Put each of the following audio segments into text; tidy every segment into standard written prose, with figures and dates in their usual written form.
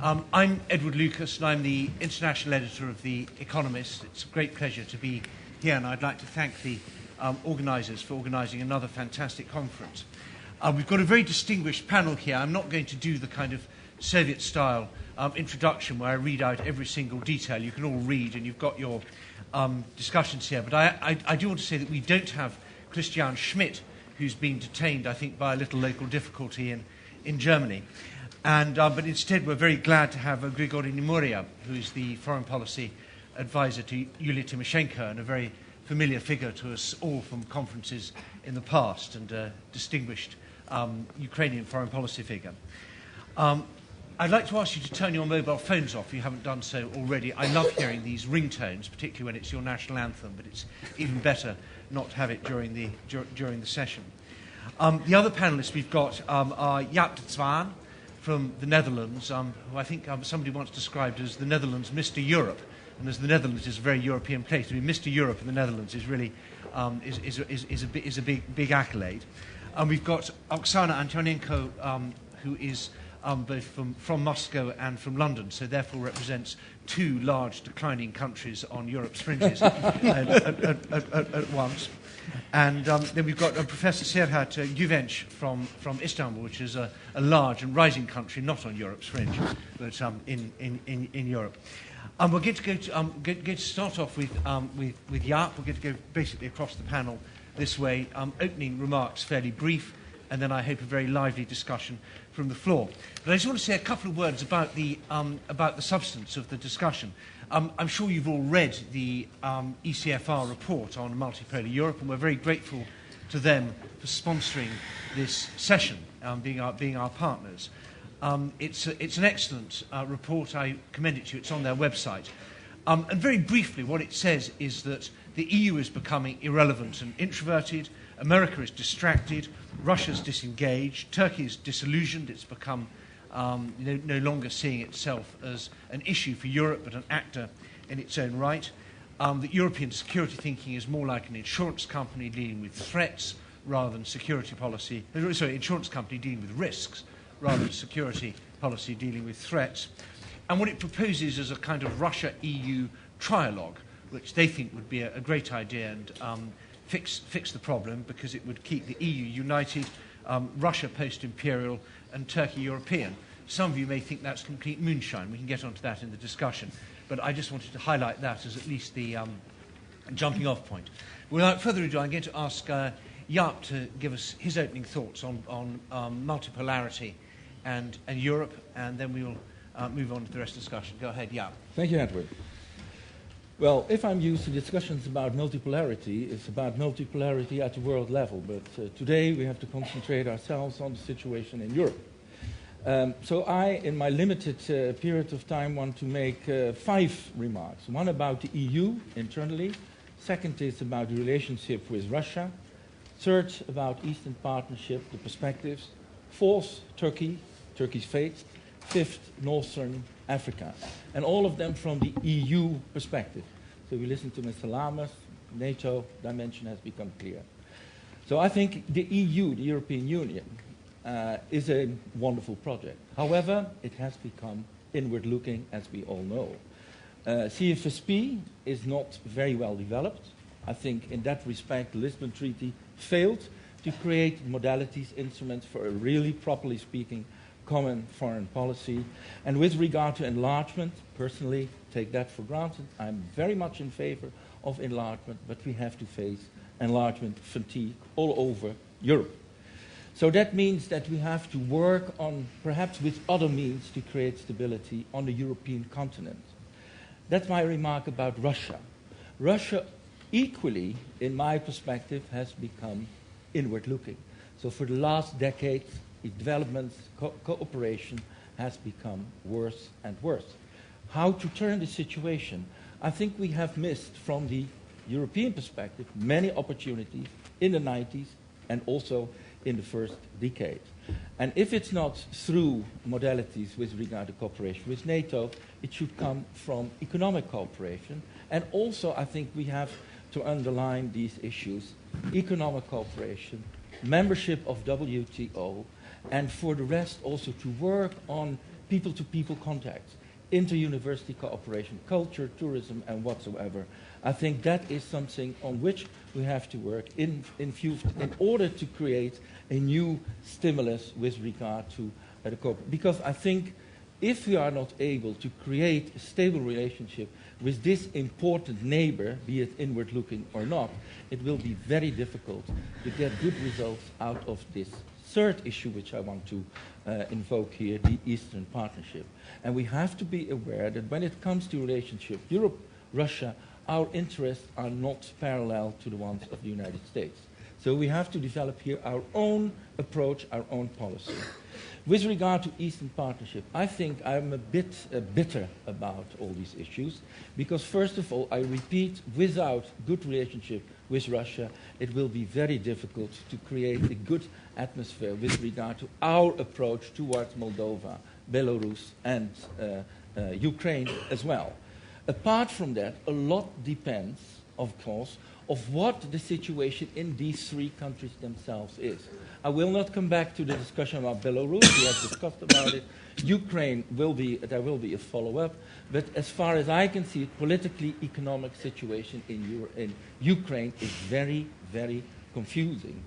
I'm Edward Lucas, and I'm the international editor of The Economist. It's a great pleasure to be here, and I'd like to thank the organisers for organising another fantastic conference. We've got a very distinguished panel here. I'm not going to do the kind of Soviet-style introduction where I read out every single detail. You can all read, and you've got your discussions here. But I do want to say that we don't have Christian Schmidt, who's been detained, I think, by a little local difficulty in Germany. But instead, we're very glad to have Grigory NEMYRIA, who is the foreign policy advisor to Yulia Tymoshenko, and a very familiar figure to us all from conferences in the past, and a distinguished Ukrainian foreign policy figure. I'd like to ask you to turn your mobile phones off if you haven't done so already. I love hearing these ringtones, particularly when it's your national anthem, but it's even better not to have it during the session. The other panelists we've got are Jaap ZWAAN from the Netherlands, who I think somebody once described as the Netherlands Mr. Europe, and as the Netherlands is a very European place, I mean, Mr. Europe in the Netherlands is really is a big accolade. And we've got OKSANA Antonenko, who is both from Moscow and from London, so therefore represents two large declining countries on Europe's fringes at once. And then we've got Professor SERHAT GÜVENÇ from Istanbul, which is a large and rising country, not on Europe's fringe, but in Europe. We're going to start off with Jaap. We're going to go basically across the panel this way. Opening remarks fairly brief, and then I hope a very lively discussion from the floor. But I just want to say a couple of words about the substance of the discussion. I'm sure you've all read the ECFR report on multipolar Europe, and we're very grateful to them for sponsoring this session, being our partners. It's an excellent report. I commend it to you. It's on their website. And very briefly, what it says is that the EU is becoming irrelevant and introverted. America is distracted. Russia's disengaged. Turkey is disillusioned. It's become no longer seeing itself as an issue for Europe, but an actor in its own right. That European security thinking is more like an insurance company dealing with threats rather than security policy. Sorry, insurance company dealing with risks rather than security policy dealing with threats. And what it proposes is a kind of Russia-EU trialogue, which they think would be a great idea and fix the problem, because it would keep the EU united, Russia post-imperial, and Turkey European. Some of you may think that's complete moonshine. We can get onto that in the discussion. But I just wanted to highlight that as at least the jumping off point. Without further ado, I'm going to ask Jaap to give us his opening thoughts on multipolarity and Europe, and then we will move on to the rest of the discussion. Go ahead, Jaap. Thank you, Edward. Well, if I'm used to discussions about multipolarity, it's about multipolarity at the world level. But today we have to concentrate ourselves on the situation in Europe. So I, in my limited period of time, want to make 5 remarks. One about the EU internally. Second is about the relationship with Russia. Third, about Eastern Partnership, the perspectives. Fourth, Turkey's fate. Fifth, Northern Africa. And all of them from the EU perspective. So we listen to Mr. Lammers, NATO dimension has become clear. So I think the EU, the European Union, is a wonderful project. However, it has become inward-looking, as we all know. CFSP is not very well developed. I think in that respect, the Lisbon Treaty failed to create modalities, instruments for a really, properly speaking, common foreign policy. And with regard to enlargement, personally, take that for granted. I'm very much in favor of enlargement, but we have to face enlargement fatigue all over Europe. So that means that we have to work on, perhaps with other means, to create stability on the European continent. That's my remark about Russia. Russia, equally, in my perspective, has become inward-looking. So for the last decade, development cooperation has become worse and worse. How to turn the situation? I think we have missed, from the European perspective, many opportunities in the 90s and also in the first decade. And if it's not through modalities with regard to cooperation with NATO, it should come from economic cooperation. And also, I think we have to underline these issues: economic cooperation, membership of WTO, and for the rest also to work on people-to-people contacts, inter-university cooperation, culture, tourism, and whatsoever. I think that is something on which we have to work in order to create a new stimulus with regard to the corporate. Because I think if we are not able to create a stable relationship with this important neighbor, be it inward-looking or not, it will be very difficult to get good results out of this third issue, which I want to invoke here, the Eastern Partnership. And we have to be aware that when it comes to relationship, Europe, Russia, our interests are not parallel to the ones of the United States. So we have to develop here our own approach, our own policy. With regard to Eastern Partnership, I think I'm a bit bitter about all these issues, because first of all, I repeat, without good relationship with Russia, it will be very difficult to create a good atmosphere with regard to our approach towards Moldova, Belarus, and Ukraine as well. Apart from that, a lot depends, of course, of what the situation in these three countries themselves is. I will not come back to the discussion about Belarus. We have discussed about it. Ukraine there will be a follow-up. But as far as I can see, politically economic situation in Ukraine is very, very confusing.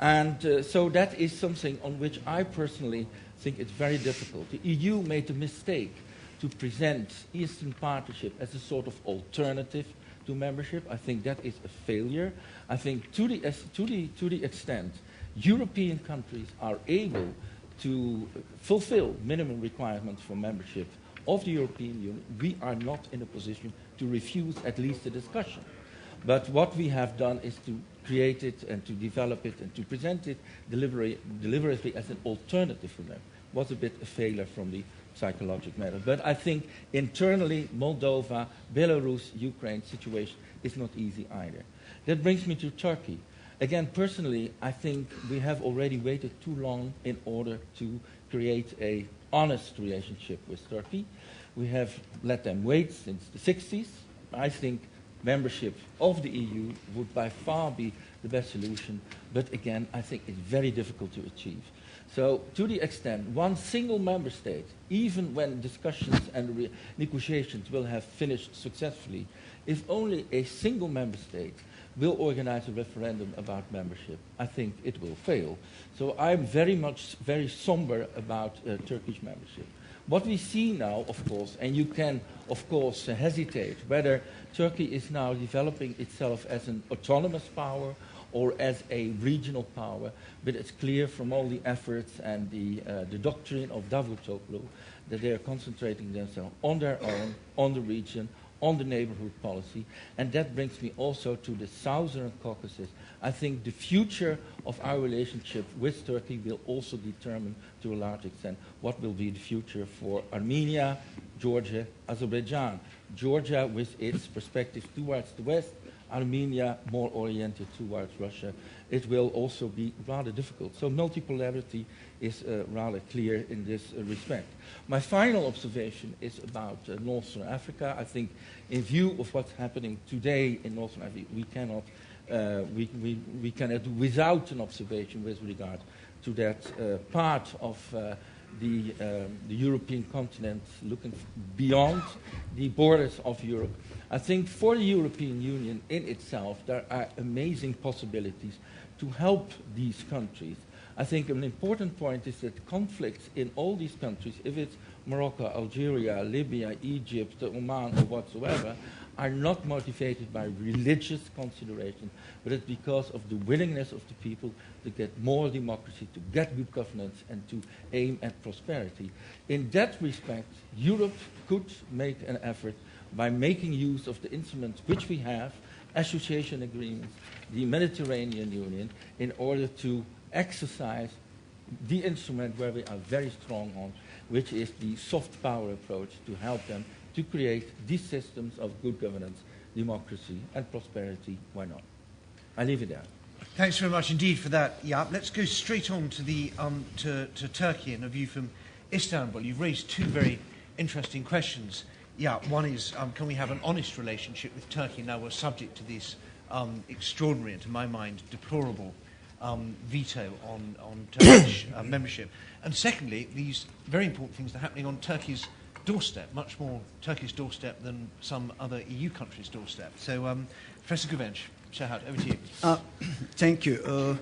And so that is something on which I personally think it's very difficult. The EU made a mistake to present Eastern Partnership as a sort of alternative to membership. I think that is a failure. I think to the extent European countries are able to fulfill minimum requirements for membership of the European Union, we are not in a position to refuse at least the discussion. But what we have done is to create it and to develop it and to present it deliberately as an alternative for them. It was a bit a failure from the psychological matter. But I think internally, Moldova, Belarus, Ukraine situation is not easy either. That brings me to Turkey. Again, personally, I think we have already waited too long in order to create an honest relationship with Turkey. We have let them wait since the 60s. I think membership of the EU would by far be the best solution. But again, I think it's very difficult to achieve. So to the extent one single member state, even when discussions and negotiations will have finished successfully, if only a single member state will organize a referendum about membership, I think it will fail. So I'm very somber about Turkish membership. What we see now, of course, and you can, of course, hesitate whether Turkey is now developing itself as an autonomous power or as a regional power, but it's clear from all the efforts and the doctrine of Davutoglu that they are concentrating themselves on their own, on the region, on the neighborhood policy. And that brings me also to the Southern Caucasus. I think the future of our relationship with Turkey will also determine to a large extent what will be the future for Armenia, Georgia, Azerbaijan. Georgia with its perspective towards the West, Armenia more oriented towards Russia. It will also be rather difficult. So multipolarity is rather clear in this respect. My final observation is about Northern Africa. I think in view of what's happening today in Northern Africa, we cannot do without an observation with regard to that part of the European continent, looking beyond the borders of Europe. I think for the European Union in itself, there are amazing possibilities to help these countries. I think an important point is that conflicts in all these countries, if it's Morocco, Algeria, Libya, Egypt, Oman, or whatsoever, are not motivated by religious consideration, but it's because of the willingness of the people to get more democracy, to get good governance, and to aim at prosperity. In that respect, Europe could make an effort by making use of the instruments which we have, association agreements, the Mediterranean Union, in order to exercise the instrument where we are very strong on, which is the soft power approach, to help them to create these systems of good governance, democracy, and prosperity. Why not? I leave it there. Thanks very much indeed for that, Jaap. Let's go straight on to the to Turkey and a view from Istanbul. You've raised two very interesting questions. Yeah, one is, can we have an honest relationship with Turkey now we're subject to these extraordinary and, to my mind, deplorable veto on Turkish membership. And secondly, these very important things that are happening on Turkey's doorstep, much more Turkey's doorstep than some other EU countries' doorstep. So, Professor GÜVENÇ, SERHAT, over to you. Thank you.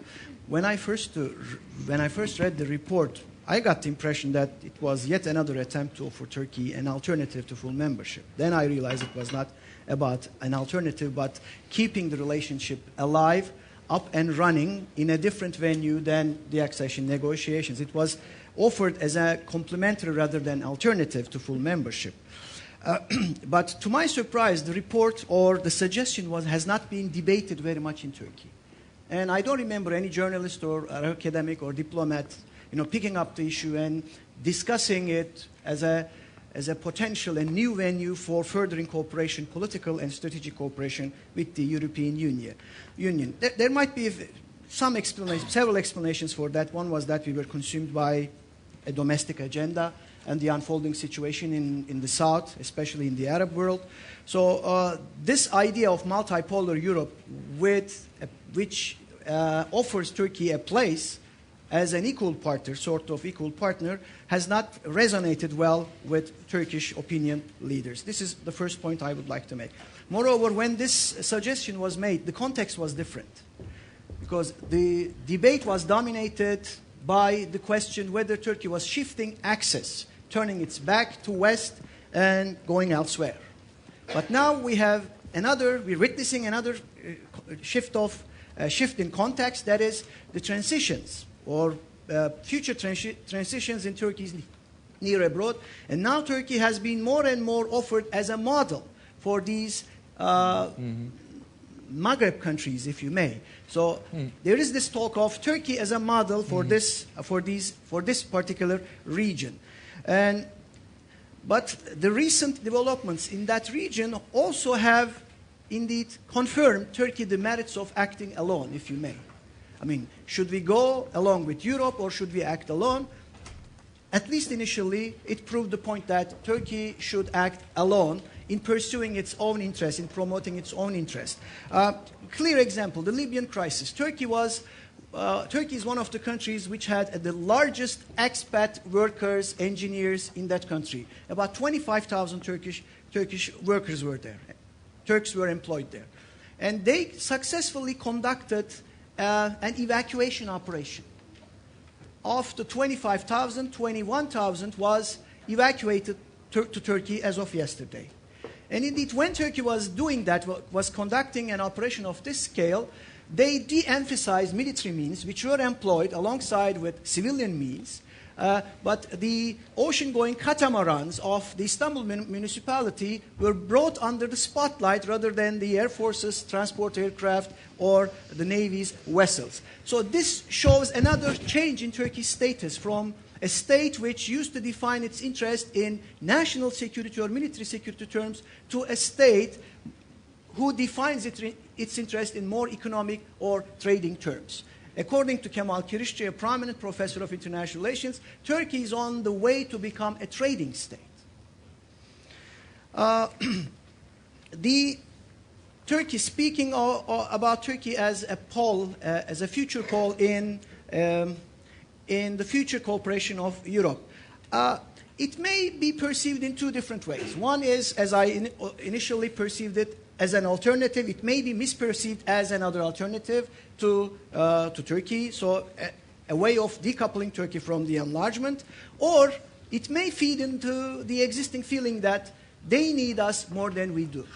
When I first read the report, I got the impression that it was yet another attempt to offer Turkey an alternative to full membership. Then I realized it was not about an alternative, but keeping the relationship alive, up and running in a different venue than the accession negotiations. It was offered as a complementary rather than alternative to full membership. But to my surprise, the report or the suggestion has not been debated very much in Turkey. And I don't remember any journalist or academic or diplomat picking up the issue and discussing it as a potential and new venue for furthering cooperation, political and strategic cooperation with the European Union. There might be several explanations for that. One was that we were consumed by a domestic agenda and the unfolding situation in the South, especially in the Arab world. So this idea of multipolar Europe, which offers Turkey a place as an equal partner, sort of equal partner, has not resonated well with Turkish opinion leaders. This is the first point I would like to make. Moreover, when this suggestion was made, the context was different, because the debate was dominated by the question whether Turkey was shifting axis, turning its back to West and going elsewhere. But now we're witnessing another shift in context, that is the transitions or future transitions in Turkey's near abroad. And now Turkey has been more and more offered as a model for these Maghreb countries, if you may. So there is this talk of Turkey as a model for this particular region. But the recent developments in that region also have indeed confirmed Turkey the merits of acting alone, if you may. I mean, should we go along with Europe or should we act alone? At least initially, it proved the point that Turkey should act alone in pursuing its own interest, in promoting its own interest. Clear example, the Libyan crisis. Turkey is one of the countries which had the largest expat workers, engineers in that country. About 25,000 Turkish workers were there. Turks were employed there. And they successfully conducted an evacuation operation. Of the 25,000, 21,000 was evacuated to Turkey as of yesterday. And indeed, when Turkey was doing that, was conducting an operation of this scale, they de-emphasized military means, which were employed alongside with civilian means. But the ocean-going catamarans of the Istanbul municipality were brought under the spotlight rather than the Air Force's transport aircraft or the Navy's vessels. So this shows another change in Turkey's status from a state which used to define its interest in national security or military security terms to a state who defines its interest in more economic or trading terms. According to Kemal Kılıçdaroğlu, a prominent professor of international relations, Turkey is on the way to become a trading state. Speaking about Turkey as a pole, as a future pole in the future cooperation of Europe, it may be perceived in two different ways. One is, as I initially perceived it, as an alternative. It may be misperceived as another alternative to Turkey, so a way of decoupling Turkey from the enlargement, or it may feed into the existing feeling that they need us more than we do.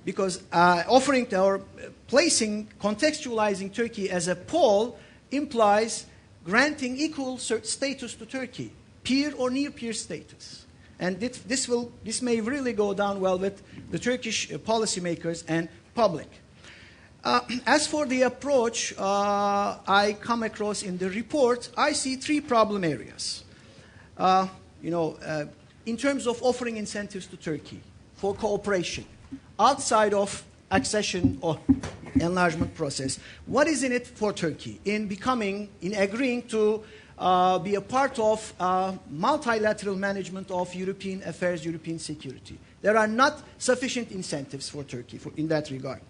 Because offering or placing, contextualizing Turkey as a pole implies granting equal status to Turkey, peer or near-peer status. And this may really go down well with the Turkish policymakers and public. As for the approach I come across in the report, I see three problem areas. In terms of offering incentives to Turkey for cooperation outside of accession or enlargement process, what is in it for Turkey in agreeing to be a part of multilateral management of European affairs, European security? There are not sufficient incentives for Turkey in that regard.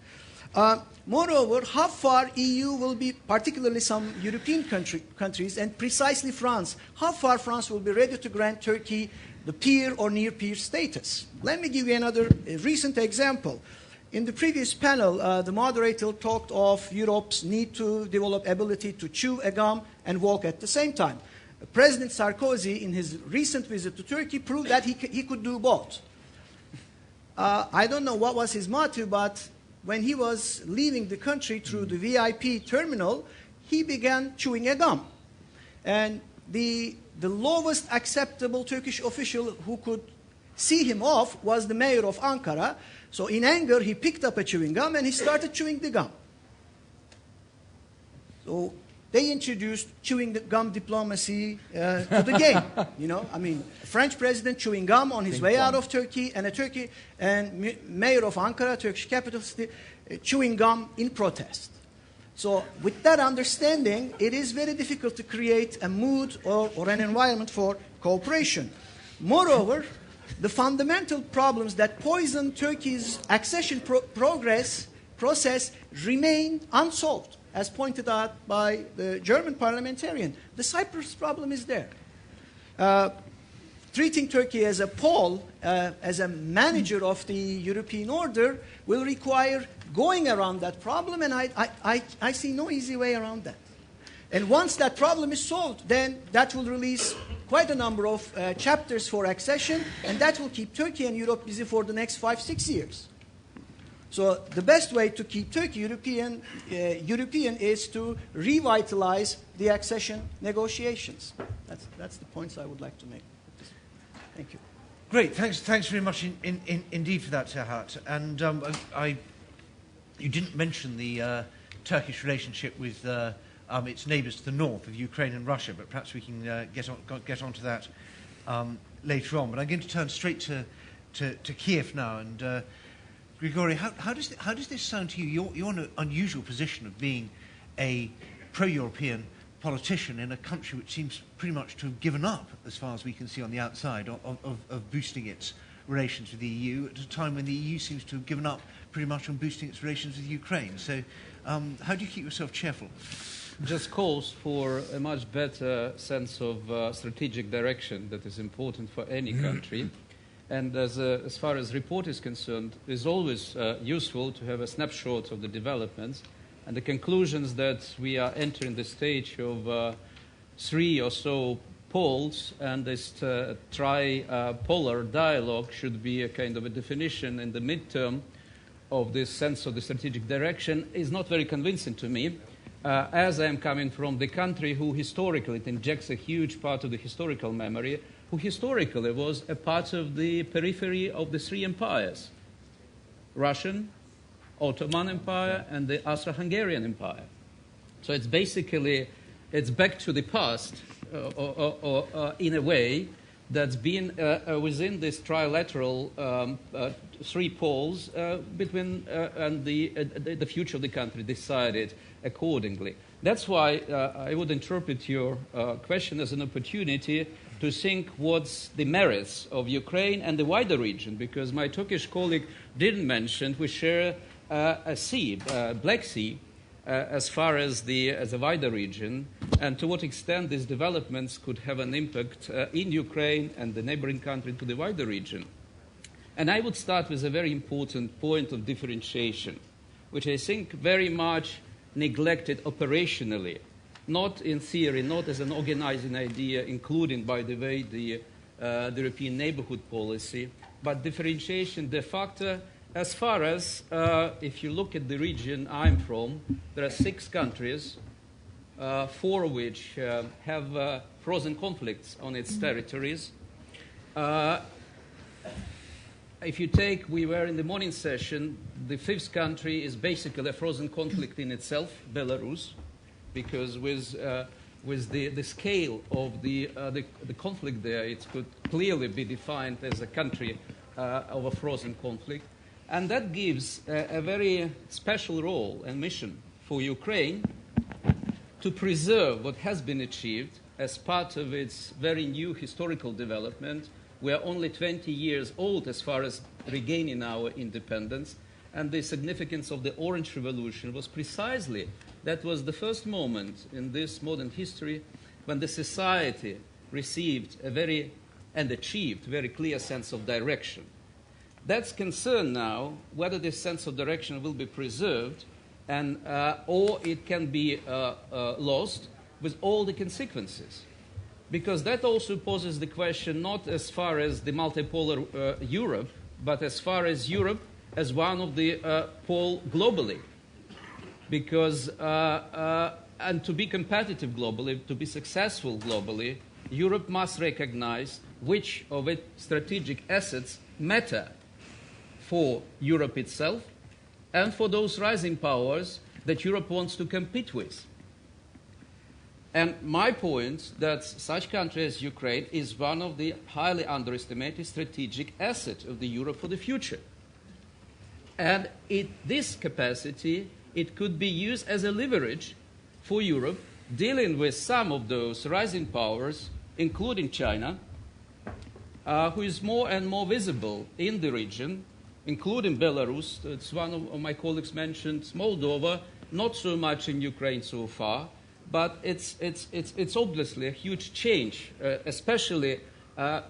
Moreover, how far EU will be, particularly some European countries, and precisely France, how far France will be ready to grant Turkey the peer or near peer status. Let me give you another recent example. In the previous panel, the moderator talked of Europe's need to develop ability to chew a gum and walk at the same time. President Sarkozy, in his recent visit to Turkey, proved that he could do both. I don't know what was his motive, but when he was leaving the country through the VIP terminal, he began chewing a gum. And the lowest acceptable Turkish official who could see him off was the mayor of Ankara. So in anger, he picked up a chewing gum and he started chewing the gum. So they introduced chewing the gum diplomacy to the game. You know, I mean, a French president chewing gum on his way out of Turkey, and mayor of Ankara, Turkish capital city, chewing gum in protest. So with that understanding, it is very difficult to create a mood or an environment for cooperation. Moreover, the fundamental problems that poison Turkey's accession process remain unsolved, as pointed out by the German parliamentarian. The Cyprus problem is there. Treating Turkey as a pole, as a manager of the European order, will require going around that problem, and I see no easy way around that. And once that problem is solved, then that will release quite a number of chapters for accession, and that will keep Turkey and Europe busy for the next 5-6 years. So the best way to keep Turkey European is to revitalize the accession negotiations. That's the points I would like to make. Thank you. Great, thanks very much indeed for that, Serhat. And you didn't mention the Turkish relationship with its neighbours to the north of Ukraine and Russia, but perhaps we can get onto that later on. But I'm going to turn straight to Kyiv now. And Grigory, how does this sound to you? You're in an unusual position of being a pro-European politician in a country which seems pretty much to have given up, as far as we can see on the outside, of boosting its relations with the EU at a time when the EU seems to have given up pretty much on boosting its relations with Ukraine. So how do you keep yourself cheerful? Just calls for a much better sense of strategic direction that is important for any country. And as far as report is concerned, it's always useful to have a snapshot of the developments and the conclusions that we are entering the stage of 3 or so poles, and this tri-polar dialogue should be a kind of a definition in the midterm of this sense of the strategic direction is not very convincing to me, as I am coming from the country who historically, it injects a huge part of the historical memory, who historically was a part of the periphery of the 3 empires, Russian, Ottoman Empire, and the Austro-Hungarian Empire. So it's basically, it's back to the past, in a way, that's been within this trilateral 3 poles between, and the future of the country decided accordingly. That's why I would interpret your question as an opportunity to think what's the merits of Ukraine and the wider region, because my Turkish colleague didn't mention we share a sea, Black Sea, as far as the wider region, and to what extent these developments could have an impact in Ukraine and the neighboring country to the wider region. And I would start with a very important point of differentiation, which I think very much neglected operationally, not in theory, not as an organizing idea, including, by the way, the European neighborhood policy, but differentiation de facto. As far as, if you look at the region I'm from, there are 6 countries, 4 of which have frozen conflicts on its territories. If you take, we were in the morning session, the 5th country is basically a frozen conflict in itself, Belarus, because with the scale of the conflict there, it could clearly be defined as a country of a frozen conflict. And that gives a very special role and mission for Ukraine to preserve what has been achieved as part of its very new historical development. We are only 20 years old as far as regaining our independence. and the significance of the Orange Revolution was precisely that was the first moment in this modern history when the society received and achieved a very clear sense of direction. That's concerned now whether this sense of direction will be preserved and, or it can be lost with all the consequences. Because that also poses the question not as far as the multipolar Europe, but as far as Europe as one of the pole globally. Because, and to be competitive globally, to be successful globally, Europe must recognize which of its strategic assets matter for Europe itself and for those rising powers that Europe wants to compete with. And my point that such country as Ukraine is one of the highly underestimated strategic assets of the Europe for the future. And this capacity, it could be used as a leverage for Europe dealing with some of those rising powers, including China, who is more and more visible in the region, including Belarus. It's one of my colleagues mentioned Moldova, not so much in Ukraine so far, but it's obviously a huge change, especially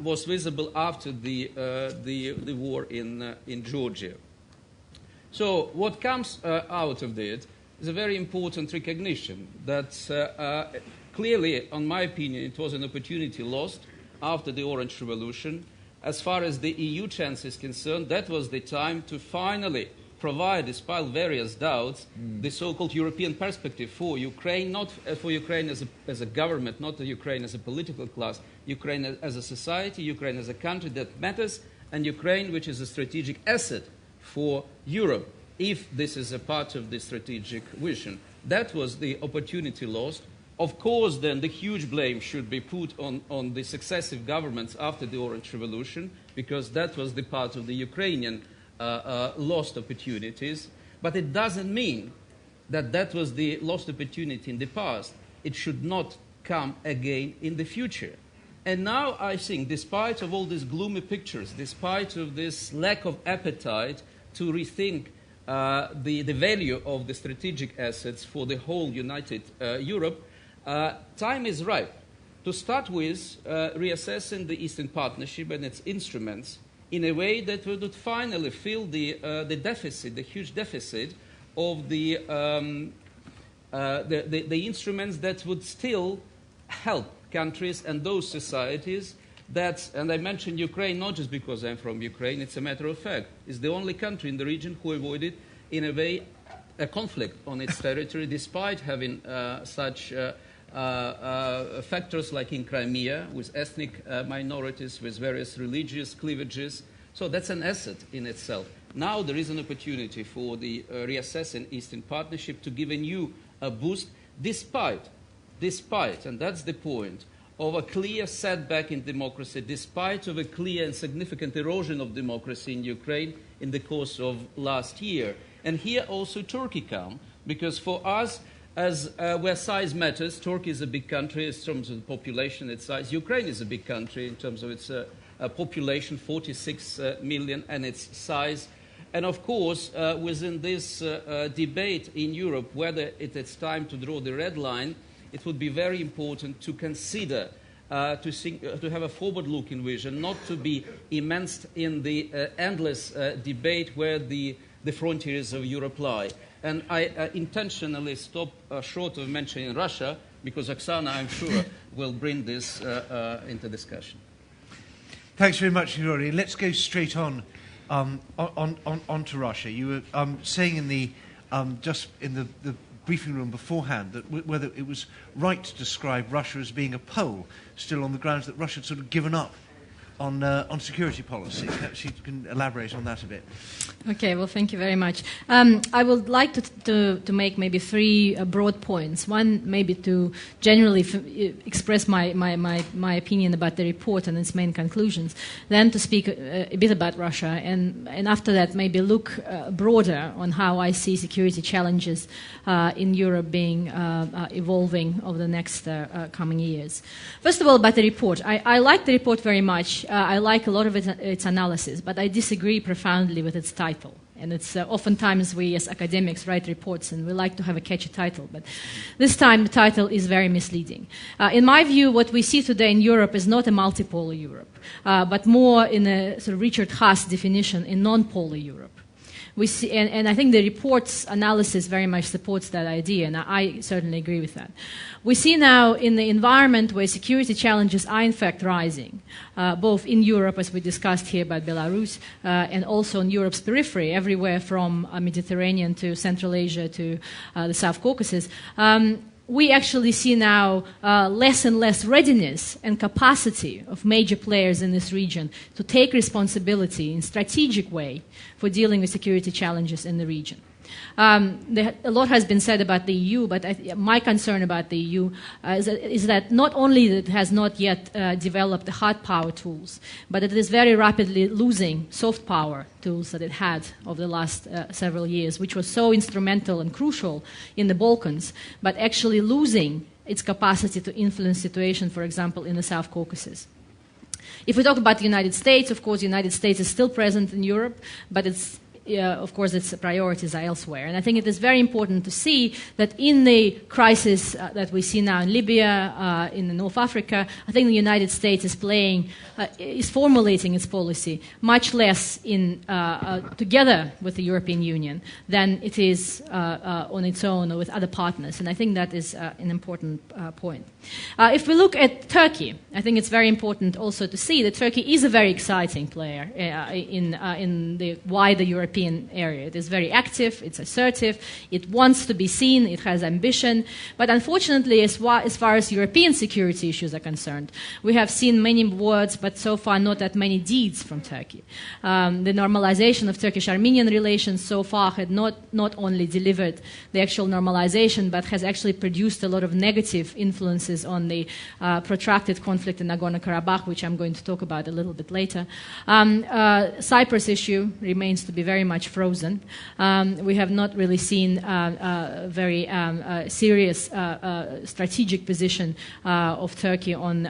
was visible after the war in Georgia. So what comes out of it is a very important recognition that clearly, in my opinion, it was an opportunity lost after the Orange Revolution. As far as the EU chance is concerned, that was the time to finally provide, despite various doubts, the so-called European perspective for Ukraine, not for Ukraine as a government, not for Ukraine as a political class, Ukraine as a society, Ukraine as a country that matters, and Ukraine which is a strategic asset for Europe, if this is a part of the strategic vision. That was the opportunity lost. Of course, then, the huge blame should be put on the successive governments after the Orange Revolution, because that was the part of the Ukrainian lost opportunities. But it doesn't mean that that was the lost opportunity in the past. It should not come again in the future. And now I think, despite of all these gloomy pictures, despite of this lack of appetite to rethink the value of the strategic assets for the whole united Europe, time is ripe to start with reassessing the Eastern Partnership and its instruments in a way that would finally fill the deficit, the huge deficit of the instruments that would still help countries and those societies that, and I mentioned Ukraine not just because I'm from Ukraine, it's a matter of fact, is the only country in the region who avoided, in a way, a conflict on its territory, despite having such factors like in Crimea, with ethnic minorities, with various religious cleavages. So that's an asset in itself. Now there is an opportunity for the reassessing Eastern Partnership to give a new boost, despite, and that's the point, of a clear setback in democracy, despite of a clear and significant erosion of democracy in Ukraine in the course of last year. And here also Turkey comes, because for us, as where size matters, Turkey is a big country in terms of the population, its size. Ukraine is a big country in terms of its population, 46 million, and its size. And of course, within this debate in Europe, whether it's time to draw the red line, it would be very important to consider, to have a forward-looking vision, not to be immersed in the endless debate where the frontiers of Europe lie. And I intentionally stop short of mentioning Russia, because OKSANA, I'm sure, will bring this into discussion. Thanks very much, HRYHORY. Let's go straight on to Russia. You were saying in the just in the briefing room beforehand that whether it was right to describe Russia as being a pole, still on the grounds that Russia had sort of given up on security policy. Perhaps you can elaborate on that a bit. Okay, well, thank you very much. I would like to make maybe three broad points. One, maybe to generally express my opinion about the report and its main conclusions. Then to speak a bit about Russia, and after that maybe look broader on how I see security challenges in Europe being evolving over the next coming years. First of all, about the report. I like the report very much. I like a lot of its analysis, but I disagree profoundly with its title. And it's oftentimes we as academics write reports and we like to have a catchy title, but this time the title is very misleading. In my view, what we see today in Europe is not a multipolar Europe, but more in a sort of Richard Haas definition, in non-polar Europe. We see, and I think the report's analysis very much supports that idea, and I certainly agree with that. We see now in the environment where security challenges are in fact rising, both in Europe, as we discussed here about Belarus, and also in Europe's periphery, everywhere from Mediterranean to Central Asia to the South Caucasus. We actually see now less and less readiness and capacity of major players in this region to take responsibility in a strategic way for dealing with security challenges in the region. A lot has been said about the EU, but my concern about the EU is that not only that it has not yet developed the hard power tools, but it is very rapidly losing soft power tools that it had over the last several years, which was so instrumental and crucial in the Balkans, but actually losing its capacity to influence situation, for example, in the South Caucasus. If we talk about the United States, of course, the United States is still present in Europe, but of course, its priorities are elsewhere. And I think it is very important to see that in the crisis that we see now in Libya, in North Africa, I think the United States is formulating its policy much less together with the European Union than it is on its own or with other partners. And I think that is an important point. If we look at Turkey, I think it's very important also to see that Turkey is a very exciting player in the wider European area. It is very active, it's assertive, it wants to be seen, it has ambition. But unfortunately, as far as European security issues are concerned, we have seen many words, but so far not that many deeds from Turkey. The normalization of Turkish-Armenian relations so far had not only delivered the actual normalization, but has actually produced a lot of negative influences on the protracted conflict in Nagorno-Karabakh, which I'm going to talk about a little bit later. Cyprus issue remains to be very much frozen. We have not really seen a very serious strategic position of Turkey on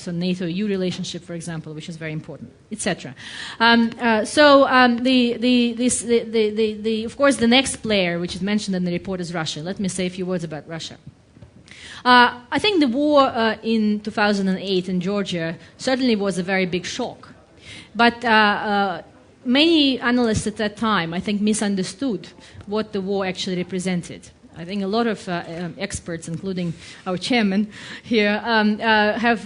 NATO-EU relationship, for example, which is very important, etc. Of course, the next player, which is mentioned in the report, is Russia. Let me say a few words about Russia. I think the war in 2008 in Georgia certainly was a very big shock. But many analysts at that time, I think, misunderstood what the war actually represented. I think a lot of experts, including our chairman here, have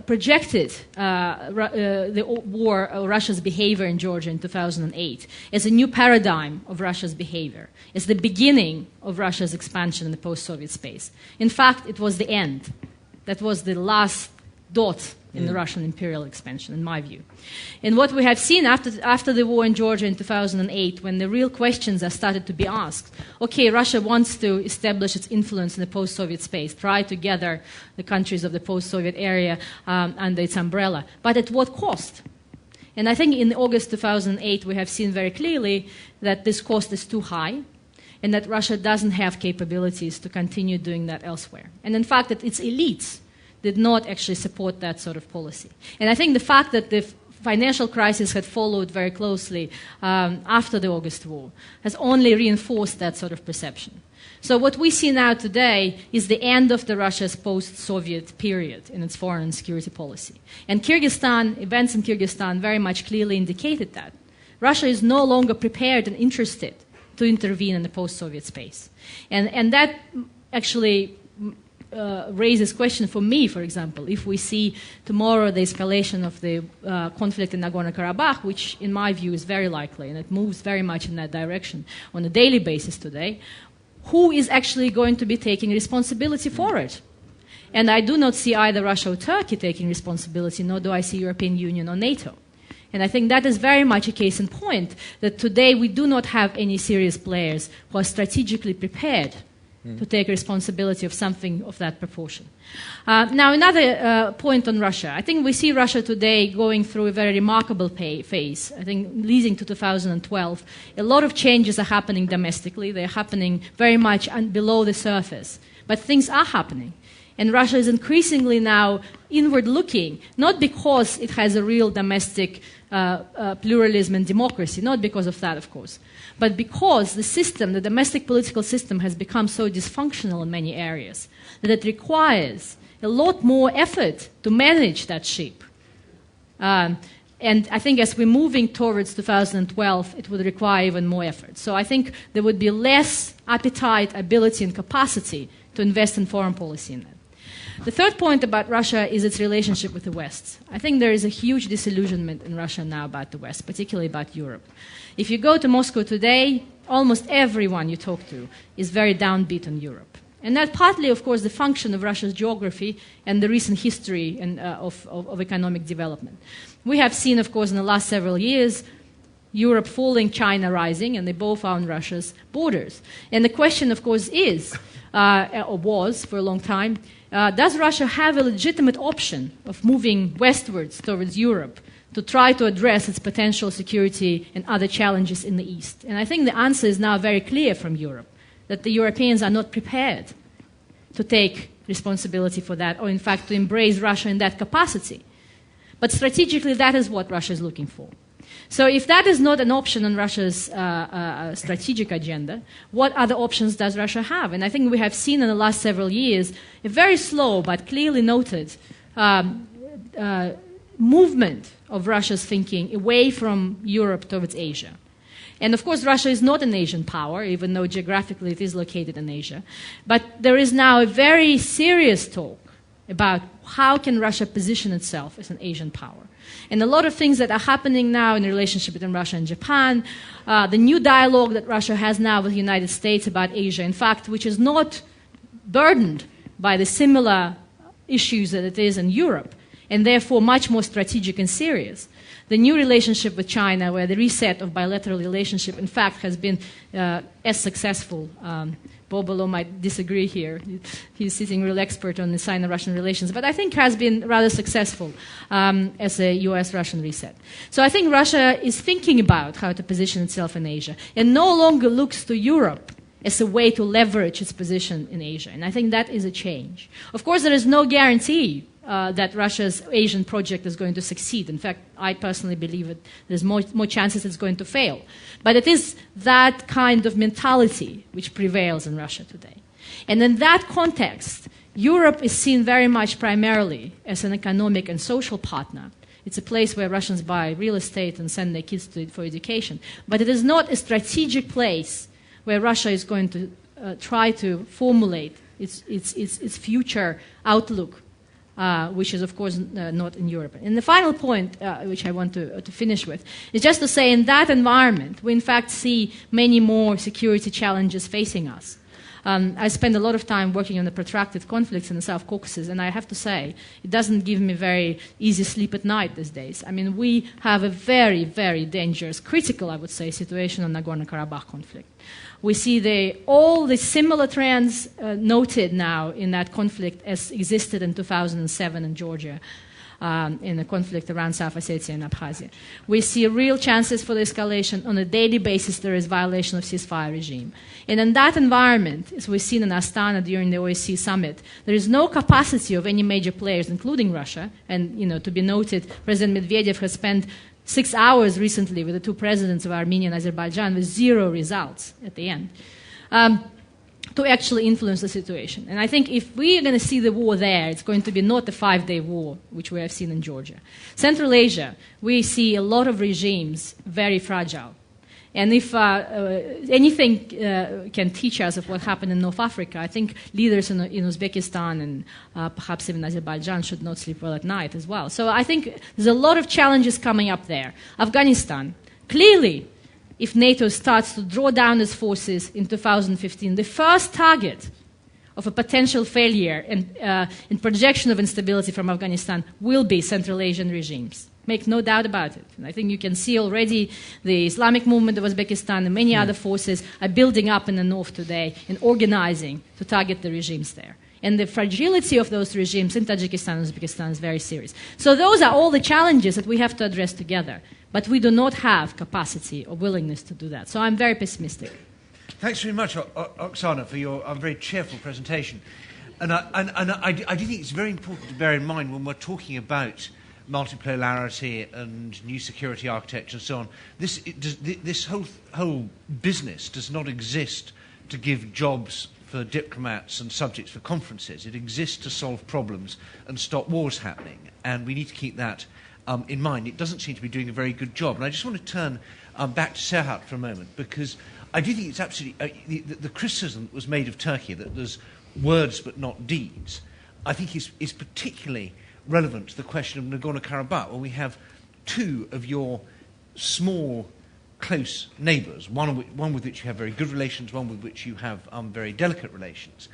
projected the war, Russia's behavior in Georgia in 2008 as a new paradigm of Russia's behavior, as the beginning of Russia's expansion in the post-Soviet space. In fact, it was the end. That was the last dot in the Russian imperial expansion, in my view. And what we have seen after the war in Georgia in 2008, when the real questions are started to be asked, okay, Russia wants to establish its influence in the post-Soviet space, try to gather the countries of the post-Soviet area under its umbrella, but at what cost? And I think in August 2008, we have seen very clearly that this cost is too high, and that Russia doesn't have capabilities to continue doing that elsewhere. And in fact, that its elites did not actually support that sort of policy. And I think the fact that the financial crisis had followed very closely after the August war has only reinforced that sort of perception. So what we see now today is the end of the Russia's post-Soviet period in its foreign and security policy. And events in Kyrgyzstan very much clearly indicated that. Russia is no longer prepared and interested to intervene in the post-Soviet space. And that actually raises question for me, for example, if we see tomorrow the escalation of the conflict in Nagorno-Karabakh, which in my view is very likely, and it moves very much in that direction on a daily basis today, who is actually going to be taking responsibility for it? And I do not see either Russia or Turkey taking responsibility, nor do I see European Union or NATO. And I think that is very much a case in point, that today we do not have any serious players who are strategically prepared to take responsibility of something of that proportion. Now, another point on Russia. I think we see Russia today going through a very remarkable phase. I think leading to 2012, a lot of changes are happening domestically. They're happening very much below the surface. But things are happening. And Russia is increasingly now inward-looking, not because it has a real domestic pluralism and democracy, not because of that, of course, but because the system, the domestic political system, has become so dysfunctional in many areas that it requires a lot more effort to manage that ship. And I think as we're moving towards 2012, it would require even more effort. So I think there would be less appetite, ability, and capacity to invest in foreign policy in that. The third point about Russia is its relationship with the West. I think there is a huge disillusionment in Russia now about the West, particularly about Europe. If you go to Moscow today, almost everyone you talk to is very downbeat on Europe. And that's partly, of course, the function of Russia's geography and the recent history of economic development. We have seen, of course, in the last several years, Europe falling, China rising, and they both are on Russia's borders. And the question, of course, is, or was for a long time, does Russia have a legitimate option of moving westwards towards Europe to try to address its potential security and other challenges in the East? And I think the answer is now very clear from Europe, that the Europeans are not prepared to take responsibility for that, or in fact to embrace Russia in that capacity. But strategically, that is what Russia is looking for. So if that is not an option on Russia's strategic agenda, what other options does Russia have? And I think we have seen in the last several years a very slow but clearly noted movement of Russia's thinking away from Europe towards Asia. And of course, Russia is not an Asian power, even though geographically it is located in Asia. But there is now a very serious talk about how can Russia position itself as an Asian power. And a lot of things that are happening now in the relationship between Russia and Japan, the new dialogue that Russia has now with the United States about Asia, in fact, which is not burdened by the similar issues that it is in Europe, and therefore much more strategic and serious. The new relationship with China, where the reset of bilateral relationship, in fact, has been as successful. Bobolo might disagree here. He's sitting real expert on the Sino-Russian relations, but I think has been rather successful as a US-Russian reset. So I think Russia is thinking about how to position itself in Asia and no longer looks to Europe as a way to leverage its position in Asia. And I think that is a change. Of course, there is no guarantee that Russia's Asian project is going to succeed. In fact, I personally believe that there's more chances it's going to fail. But it is that kind of mentality which prevails in Russia today. And in that context, Europe is seen very much primarily as an economic and social partner. It's a place where Russians buy real estate and send their kids to it for education. But it is not a strategic place where Russia is going to try to formulate its future outlook, which is, of course, not in Europe. And the final point, which I want to finish with, is just to say in that environment, we in fact see many more security challenges facing us. I spend a lot of time working on the protracted conflicts in the South Caucasus, and I have to say, it doesn't give me very easy sleep at night these days. I mean, we have a very, very dangerous, critical, I would say, situation on Nagorno-Karabakh conflict. We see all the similar trends noted now in that conflict as existed in 2007 in Georgia, in the conflict around South Ossetia and Abkhazia. We see real chances for the escalation. On a daily basis, there is violation of ceasefire regime. And in that environment, as we've seen in Astana during the OSCE summit, there is no capacity of any major players, including Russia. And, to be noted, President Medvedev has spent 6 hours recently with the two presidents of Armenia and Azerbaijan with zero results at the end, to actually influence the situation. And I think if we are going to see the war there, it's going to be not the 5-day war, which we have seen in Georgia. Central Asia, we see a lot of regimes very fragile. And if anything can teach us of what happened in North Africa, I think leaders in Uzbekistan and perhaps even Azerbaijan should not sleep well at night as well. So I think there's a lot of challenges coming up there. Afghanistan, clearly, if NATO starts to draw down its forces in 2015, the first target of a potential failure and projection of instability from Afghanistan will be Central Asian regimes. Make no doubt about it. And I think you can see already the Islamic movement of Uzbekistan and many other forces are building up in the north today and organizing to target the regimes there. And the fragility of those regimes in Tajikistan and Uzbekistan is very serious. So those are all the challenges that we have to address together. But we do not have capacity or willingness to do that. So I'm very pessimistic. Thanks very much, Oksana, for your very cheerful presentation. And I do think it's very important to bear in mind when we're talking about multipolarity and new security architecture and so on, this whole business does not exist to give jobs for diplomats and subjects for conferences. It exists to solve problems and stop wars happening, and we need to keep that in mind. It doesn't seem to be doing a very good job. And I just want to turn back to SERHAT for a moment, because I do think it's absolutely... the criticism that was made of Turkey, that there's words but not deeds, I think is particularly relevant to the question of Nagorno-Karabakh, where we have two of your small, close neighbours, one with which you have very good relations, one with which you have very delicate relations,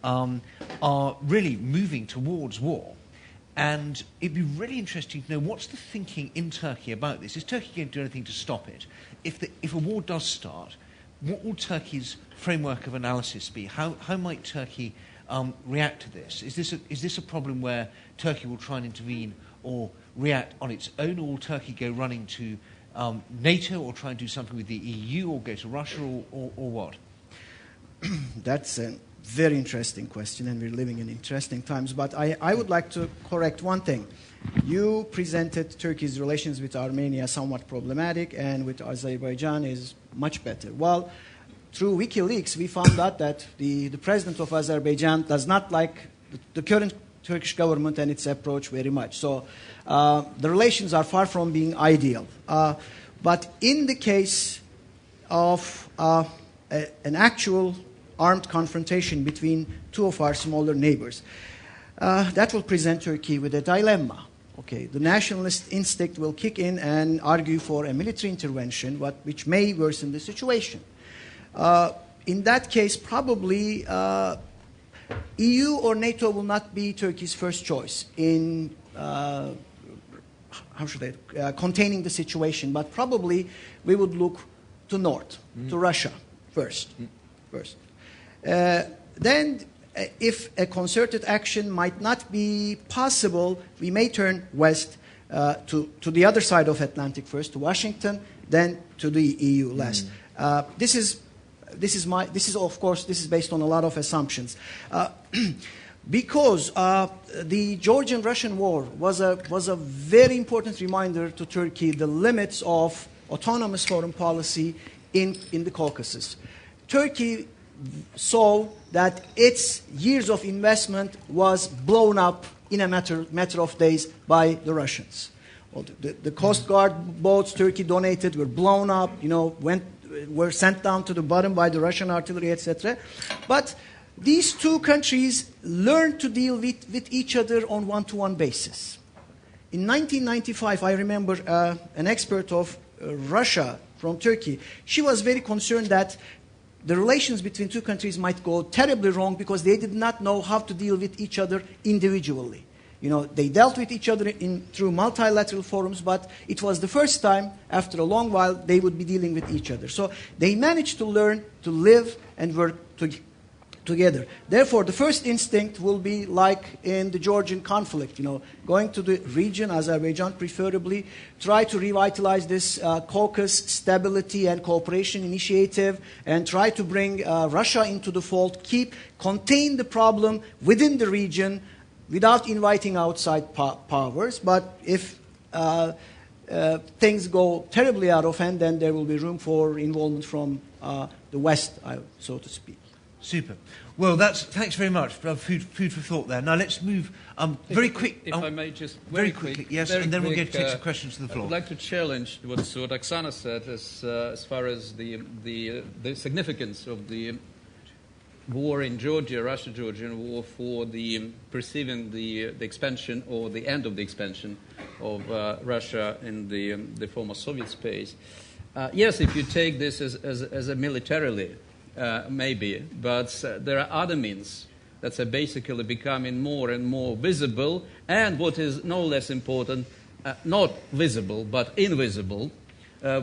are really moving towards war. And it'd be really interesting to know what's the thinking in Turkey about this. Is Turkey going to do anything to stop it? If a war does start, what will Turkey's framework of analysis be? How might Turkey react to this? Is this a problem where Turkey will try and intervene or react on its own, or will Turkey go running to NATO or try and do something with the EU or go to Russia or what? That's a very interesting question, and we're living in interesting times. But I would like to correct one thing. You presented Turkey's relations with Armenia somewhat problematic, and with Azerbaijan is much better. Well, through WikiLeaks, we found out that the president of Azerbaijan does not like the current Turkish government and its approach very much. So the relations are far from being ideal. But in the case of an actual armed confrontation between two of our smaller neighbors, that will present Turkey with a dilemma. Okay, the nationalist instinct will kick in and argue for a military intervention, which may worsen the situation. In that case, probably EU or NATO will not be Turkey's first choice in containing the situation, but probably we would look to north, to Russia first. Then, if a concerted action might not be possible, we may turn west to the other side of Atlantic first, to Washington, then to the EU last. This is based on a lot of assumptions. Because the Georgian-Russian war was a very important reminder to Turkey the limits of autonomous foreign policy in the Caucasus. Turkey saw that its years of investment was blown up in a matter of days by the Russians. Well, the Coast Guard boats Turkey donated were blown up, were sent down to the bottom by the Russian artillery, etc. But these two countries learned to deal with each other on one-to-one basis. In 1995, I remember an expert of Russia from Turkey. She was very concerned that the relations between two countries might go terribly wrong because they did not know how to deal with each other individually. They dealt with each other through multilateral forums, but it was the first time, after a long while, they would be dealing with each other. So they managed to learn to live and work together. Therefore, the first instinct will be like in the Georgian conflict, going to the region, Azerbaijan preferably, try to revitalize this Caucasus Stability and Cooperation Initiative, and try to bring Russia into the fold, contain the problem within the region without inviting outside powers. But if things go terribly out of hand, then there will be room for involvement from the West, so to speak. Super. Well, thanks very much for food for thought there. Now let's move very quick. If I may just very quickly, yes, and then we'll get to take some questions to the floor. I would like to challenge what OKSANA said as far as the significance of the war in Georgia, Russia-Georgian war, for perceiving the expansion or the end of the expansion of Russia in the former Soviet space. Yes, if you take this as a militarily, maybe, but there are other means that are basically becoming more and more visible, and what is no less important, not visible but invisible,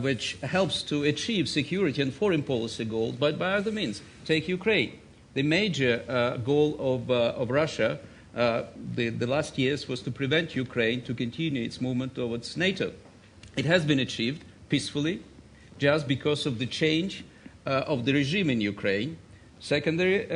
which helps to achieve security and foreign policy goals, but by other means. Take Ukraine. The major goal of Russia the last years was to prevent Ukraine to continue its movement towards NATO. It has been achieved peacefully, just because of the change of the regime in Ukraine, Secondary,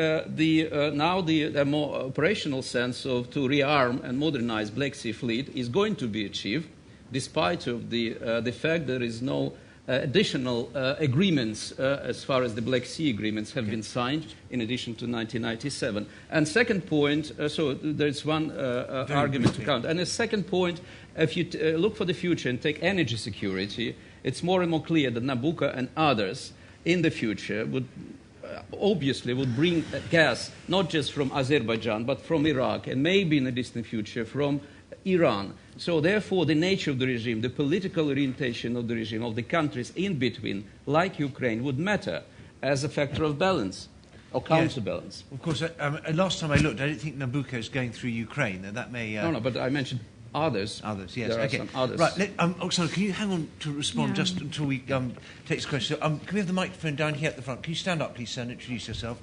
now the more operational sense of to rearm and modernize Black Sea Fleet is going to be achieved, despite of the fact there is no additional agreements as far as the Black Sea agreements have been signed in addition to 1997. And second point, so there's one argument to count. And the second point, if you look for the future and take energy security, it's more and more clear that Nabucco and others in the future would obviously would bring gas not just from Azerbaijan but from Iraq and maybe in the distant future from Iran. So therefore the nature of the regime, the political orientation of the regime, of the countries in between, like Ukraine, would matter as a factor of balance or counterbalance. Yes. Of course, last time I looked, I don't think Nabucco is going through Ukraine, and that may... No, but I mentioned others. Others, yes. There okay. are some others. Right, Oksana, can you hang on to respond just until we take this question? So, can we have the microphone down here at the front? Can you stand up, please, sir, and introduce yourself?